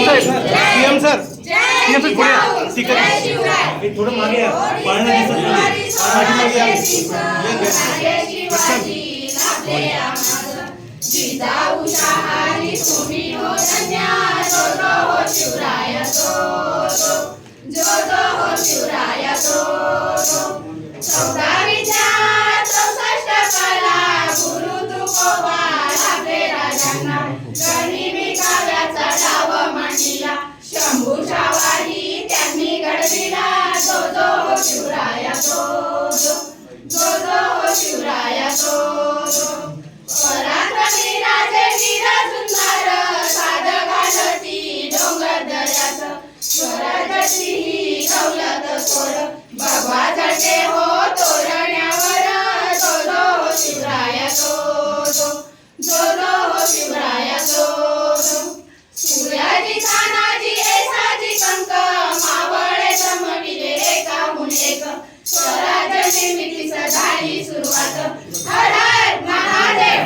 CM sir पुढे ठीक आहे थोडं मागे या पाळणा दिसत नाही जिजाऊ शहारी तुम्ही हो धन्या जो जो हो शिवराय जो हो शिवराय चौदा विद्या 64 कला गुरु तुकोबा आपले राजांना गणिमी काव्याचा डाव मांडला शंभू शावाही त्यांनी घडविला जो हो शिवराय जो हो शिवराय पराक्रमी राजे वीर सुंदर साध घालती डोंगर दऱ्यात स्वराज्याची ही दौलत सोड भगवा झळके हो तोरण्यावर जो हो शिवराय जो हो शिवराय सूर्याजी तानाजी ऐसाजी कंक मावळे जमविले एकाहून एक स्वराज्य निर्मितीस झाली सुरुवात हर हर महादेव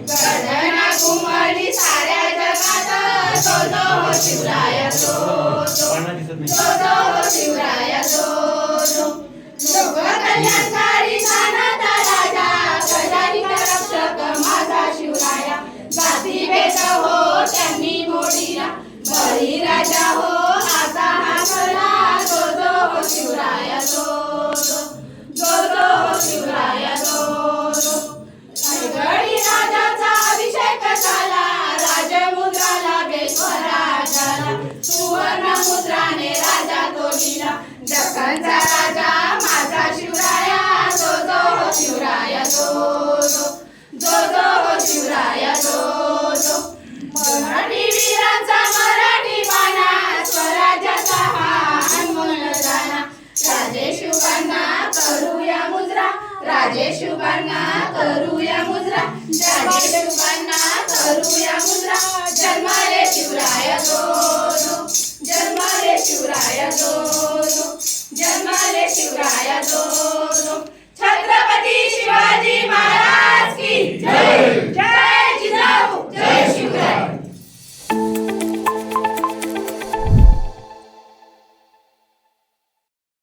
गर्जना घुमली साऱ्या जगात जो हो शिवराय जो हो शिवराय लोक कल्याणकारी जाणता राजा प्रजानिक रक्षक माझा शिवराया जाती भेद हो त्यांनी मोडीला बळी राजा हो आता हाकला जो हो शिवराय जो हो शिवराय गडी राजाचा अभिषेक झाला राजमुद्रा लागे स्वराजाला सुवर्ण मुद्राने राजा तोडीला दख्खनचा राजा माझा शिवराया जो हो शिवराय जो हो शिवराय मराठी वीरांचा मराठी बाणा स्वराज्याचा हा अनमोल जाणा राजेश शुभांना करूया मुद्रा राजेश शुभांना करूया मुद्रा राजेश शुभांना करूया मुद्रा जन्माले शिवराय